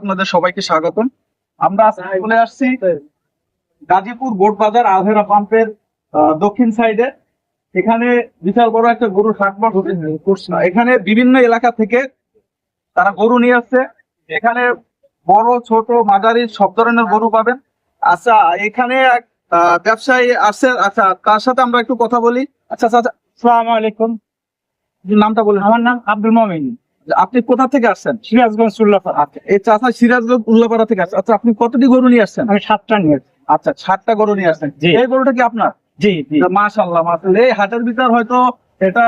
আপনাদের সবাইকে স্বাগতম। আমরা আজকে চলে আসছি গাজীপুর বোট বাজার আলহেরা পাম্পের দক্ষিণ সাইডে। এখানে বিশাল বড় একটা গরুর হাট করছে। এখানে বিভিন্ন এলাকা থেকে তারা গরু নিয়ে আসছে। এখানে বড় ছোট মাঝারি সব ধরনের গরু পাবেন। আচ্ছা, এখানে এক ব্যবসায়ী আছে। আচ্ছা, তার সাথে আমরা একটু কথা বলি। আচ্ছা আচ্ছা, আসসালামু আলাইকুম। নামটা বলেন। আমার নাম আব্দুল মমিন, আপনি কোথা থেকে আসছেন? সিরাজগঞ্জ উল্লাপাড়া। আচ্ছা, এই চাচা সিরাজগঞ্জ উল্লাপাড়া থেকে আসছে। আচ্ছা, আপনি কতটি গরু নিয়ে আসছেন? আমি 7টা নিয়ে আসছি। আচ্ছা, 7টা গরু নিয়ে আসছেন। জি। এই গরুটা কি আপনার? জি জি মাশাআল্লাহ মাশাআল্লাহ। এই হাটের ভিতর হয়তো এটা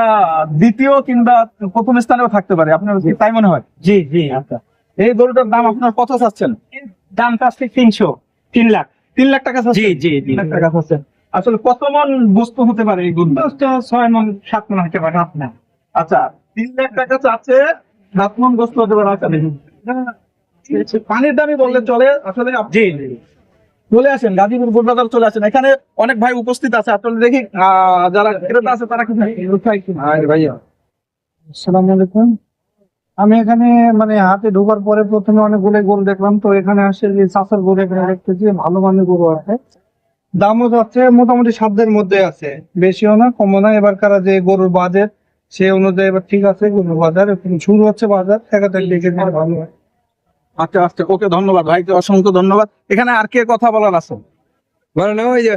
দ্বিতীয় কিংবা প্রথম স্থানেও থাকতে পারে, আপনার কি তাই মনে হয়? জি জি আচ্ছা। এই গরুটার দাম আপনার কত চাচ্ছেন? দাম চাচ্ছি 3 লাখ। 3 লাখ টাকা চাচ্ছেন? জি জি জি 3 লাখ টাকা চাচ্ছেন। আসলে কত মন বস্তু হতে পারে এই গরু? 6 মণ 7 মণ হতে পারে আপনার। আচ্ছা, 3 লাখ টাকা চাচ্ছে, 7 মন বস্তু হতে পারে। আচ্ছা, পানির দামই বললে চলে। আসলে জি জি চলে আসেন গাজীপুর বোট বাজার, চলে আসেন। এখানে অনেক ভাই উপস্থিত আছে। আসলে দেখি যারা ক্রেতা আছে তারা কি ভাইয়া। আসসালামু আলাইকুম। আমি এখানে মানে হাতে ঢোকার পরে প্রথমে অনেকগুলো গরু দেখলাম, তো এখানে আসে যে চাষের গরু এখানে দেখতেছি ভালো মানের গরু আছে। দামও যাচ্ছে মোটামুটি সাধ্যের মধ্যে আছে, বেশিও না কমও না। এবার কারা যে গরুর বাজেট সে অনুযায়ী এবার ঠিক আছে। গরুর বাজার এখন শুরু হচ্ছে, বাজার একাধিক দেখে নিলে ভালো হয়। আচ্ছা আচ্ছা, ওকে, ধন্যবাদ ভাইকে, অসংখ্য ধন্যবাদ। এখানে আর কে কথা বলার আছে? বলে না ওই যে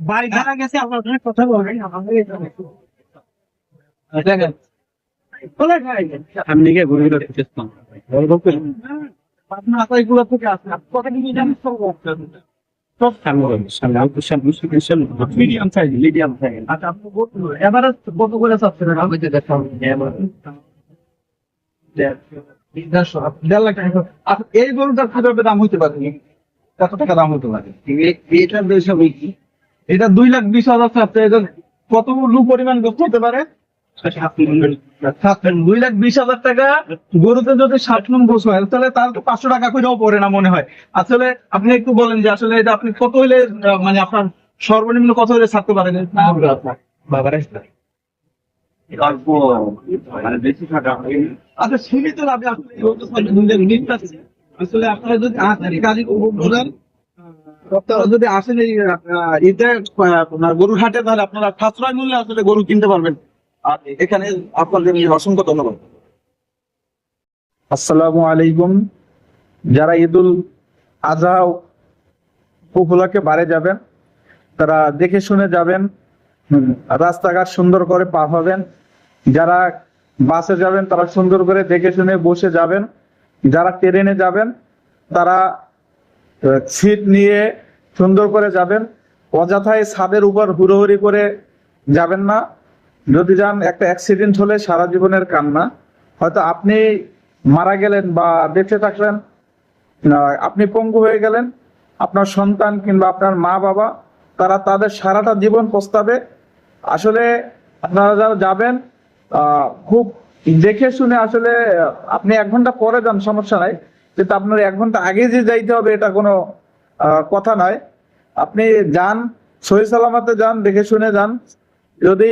বাড়ি ধারা গেছে আপনার সাথে কথা বলবেন আমাদের এখানে। দেখেন বলে ভাই আমি নিয়ে ঘুরে ঘুরে দেখতেছিলাম আপনার আশাইগুলো থেকে আসে। কত কি জানেন? Medium size. আচ্ছা, আপনি এভারেজ কত করে চাচ্ছেন? আমি তো দেখলাম 1.5 লাখ টাকা। আচ্ছা, এই গরুটার কিভাবে দাম হইতে পারে? কত টাকা দাম হতে পারে? এটার দুইশো বিক্রি। এটা 2,20,000 চাচ্ছে। এটা কত পরিমাণ গোস্ত হতে পারে? 2,20,000 টাকা গরুতে যদি 7 মণ গোস্ত হয় তাহলে তার তো 500 টাকা করেও পড়ে না মনে হয়। আসলে আপনি একটু বলেন যে আসলে এটা আপনি কত হইলে মানে আপনার সর্বনিম্ন কত হইলে ছাড়তে পারেন? বাবার অল্প মানে বেশি টাকা। আচ্ছা, সীমিত লাভে আসলে এই গরুটা নিতে চাচ্ছি। আসলে আপনারা যদি আসেন গাজীপুর বাজার, আপনারা যদি আসেন এই ঈদে আপনার গরুর হাটে, তাহলে আপনারা সাশ্রয় মূল্যে আসলে গরু কিনতে পারবেন। আর এখানে আপনাদের অসংখ্য ধন্যবাদ। আসসালামু আলাইকুম। যারা ঈদুল আজহা উপলক্ষে বাড়ি যাবেন তারা দেখে শুনে যাবেন, রাস্তাঘাট সুন্দর করে পার হবেন। যারা বাসে যাবেন তারা সুন্দর করে দেখে শুনে বসে যাবেন। যারা ট্রেনে যাবেন তারা সিট নিয়ে সুন্দর করে যাবেন। অযথায় ছাদের উপর হুড়োহুড়ি করে যাবেন না। যদি যান, একটা অ্যাক্সিডেন্ট হলে সারা জীবনের কান্না। হয়তো আপনি মারা গেলেন বা বেঁচে থাকলেন, আপনি পঙ্গু হয়ে গেলেন, আপনার সন্তান কিংবা আপনার মা বাবা তারা তাদের সারাটা জীবন পস্তাবে। আসলে আপনারা যারা যাবেন খুব দেখে শুনে, আসলে আপনি 1 ঘন্টা পরে যান সমস্যা নাই, কিন্তু আপনার 1 ঘন্টা আগে যে যাইতে হবে এটা কোনো কথা নয়। আপনি যান, সহি সালামতে যান, দেখে শুনে যান। যদি